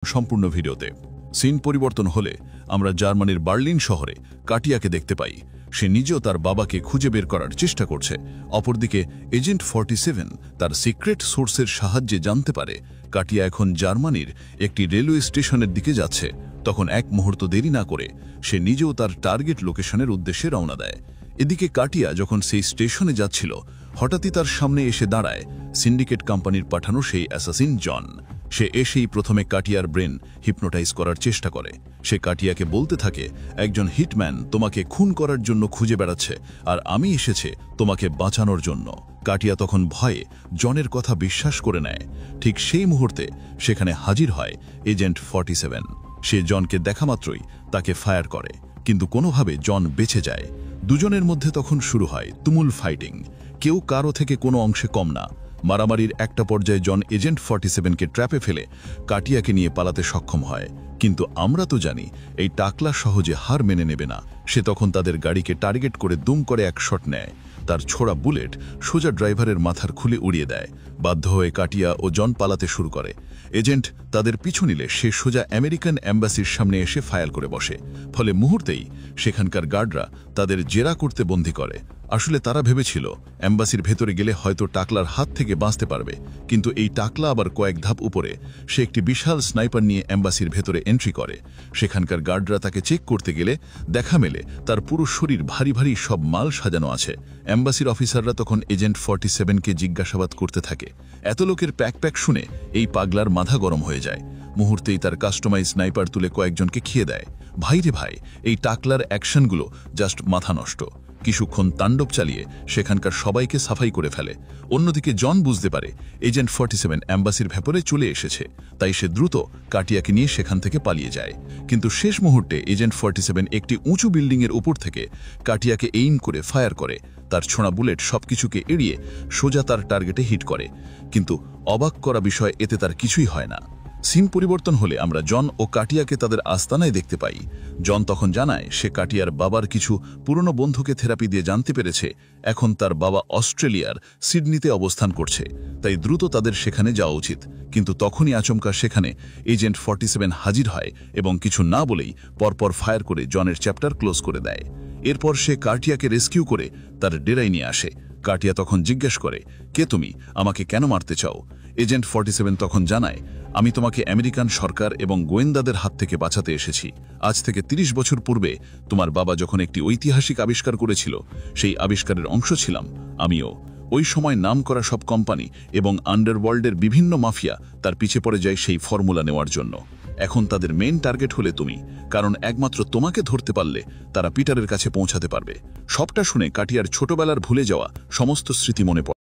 সম্পূর্ণ ভিডিওতে সিন পরিবর্তন হলে আমরা জার্মানির বার্লিন শহরে কাটিয়াকে দেখতে পাই। সে নিজেও তার বাবাকে খুঁজে বের করার চেষ্টা করছে। অপরদিকে এজেন্ট 47 তার সিক্রেট সোর্সের সাহায্যে জানতে পারে কাটিয়া এখন জার্মানির একটি রেলওয়ে স্টেশনের দিকে যাচ্ছে। তখন এক মুহূর্ত দেরি না করে সে নিজেও তার টার্গেট লোকেশনের উদ্দেশ্যে রওনা দেয়। এদিকে কাটিয়া যখন সেই স্টেশনে যাচ্ছিল, হঠাৎই তার সামনে এসে দাঁড়ায় সিন্ডিকেট কোম্পানির পাঠানো সেই অ্যাসাসিন জন। সে এসেই প্রথমে কাটিয়ার ব্রেন হিপনোটাইজ করার চেষ্টা করে। সে কাটিয়াকে বলতে থাকে, একজন হিটম্যান তোমাকে খুন করার জন্য খুঁজে বেড়াচ্ছে, আর আমি এসেছে তোমাকে বাঁচানোর জন্য। কাটিয়া তখন ভয়ে জনের কথা বিশ্বাস করে নেয়। ঠিক সেই মুহূর্তে সেখানে হাজির হয় এজেন্ট 47। সে জনকে দেখা মাত্রই তাকে ফায়ার করে, কিন্তু কোনোভাবে জন বেঁচে যায়। দুজনের মধ্যে তখন শুরু হয় তুমুল ফাইটিং। কেউ কারো থেকে কোনো অংশে কম না। মারামারির একটা পর্যায়ে জন এজেন্ট 47কে ট্র্যাপে ফেলে কাটিয়াকে নিয়ে পালাতে সক্ষম হয়। কিন্তু আমরা তো জানি এই টাকলা সহজে হার মেনে নেবে না। সে তখন তাদের গাড়িকে টার্গেট করে দুম করে এক শট নেয়। তার ছোড়া বুলেট সোজা ড্রাইভারের মাথার খুলে উড়িয়ে দেয়। বাধ্য হয়ে কাটিয়া ও জন পালাতে শুরু করে। এজেন্ট তাদের পিছু নিলে সে সোজা আমেরিকান এম্বাসির সামনে এসে ফায়ার করে বসে। ফলে মুহূর্তেই সেখানকার গার্ডরা তাদের জেরা করতে বন্দী করে। আসলে তারা ভেবেছিল এম্বাসির ভেতরে গেলে হয়তো টাকলার হাত থেকে বাঁচতে পারবে, কিন্তু এই টাকলা আবার কয়েক ধাপ উপরে সে একটি বিশাল স্নাইপার নিয়ে এম্বাসির ভেতরে এন্ট্রি করে। সেখানকার গার্ডরা তাকে চেক করতে গেলে দেখা মেলে তার পুরো শরীর ভারী ভারী সব মাল সাজানো আছে। এম্বাসির অফিসাররা তখন এজেন্ট 47কে জিজ্ঞাসাবাদ করতে থাকে। এত লোকের প্যাক শুনে এই পাগলার মাথা গরম হয়ে যায়। মুহূর্তেই তার কাস্টমাইজ স্নাইপার তুলে কয়েকজনকে খেয়ে দেয়। ভাইরে ভাই, এই টাকলার অ্যাকশনগুলো জাস্ট মাথা নষ্ট। কিছুক্ষণ তাণ্ডব চালিয়ে সেখানকার সবাইকে সাফাই করে ফেলে। অন্যদিকে জন বুঝতে পারে এজেন্ট 47 এম্বাসির ভেতরে চলে এসেছে, তাই সে দ্রুত কাটিয়াকে নিয়ে সেখান থেকে পালিয়ে যায়। কিন্তু শেষ মুহূর্তে এজেন্ট 47 একটি উঁচু বিল্ডিংয়ের উপর থেকে কাটিয়াকে এইম করে ফায়ার করে। তার ছোঁড়া বুলেট সবকিছুকে এড়িয়ে সোজা তার টার্গেটে হিট করে। কিন্তু অবাক করা বিষয়, এতে তার কিছুই হয় না। সিন পরিবর্তন হলে আমরা জন ও কাটিয়াকে তাদের আস্তানায় দেখতে পাই। জন তখন জানায় সে কাটিয়ার বাবার কিছু পুরনো বন্ধুকে থেরাপি দিয়ে জানতে পেরেছে এখন তার বাবা অস্ট্রেলিয়ার সিডনিতে অবস্থান করছে, তাই দ্রুত তাদের সেখানে যাওয়া উচিত। কিন্তু তখনই আচমকা সেখানে এজেন্ট 47 হাজির হয় এবং কিছু না বলেই পরপর ফায়ার করে জনের চ্যাপ্টার ক্লোজ করে দেয়। এরপর সে কাটিয়াকে রেস্কিউ করে তার ডেরায় নিয়ে আসে। কাটিয়া তখন জিজ্ঞেস করে, কে তুমি, আমাকে কেন মারতে চাও? এজেন্ট 47 তখন জানায়, আমি তোমাকে আমেরিকান সরকার এবং গোয়েন্দাদের হাত থেকে বাঁচাতে এসেছি। আজ থেকে 30 বছর পূর্বে তোমার বাবা যখন একটি ঐতিহাসিক আবিষ্কার করেছিল, সেই আবিষ্কারের অংশ ছিলাম আমিও। ওই সময় নাম করা সব কোম্পানি এবং আন্ডারওয়ার্ল্ডের বিভিন্ন মাফিয়া তার পিছে পড়ে যায় সেই ফর্মুলা নেওয়ার জন্য। এখন তাদের মেইন টার্গেট হলে তুমি, কারণ একমাত্র তোমাকে ধরতে পারলে তারা পিটারের কাছে পৌঁছাতে পারবে। সবটা শুনে কাটিয়ার ছোটবেলার ভুলে যাওয়া সমস্ত স্মৃতি মনে পড়ে।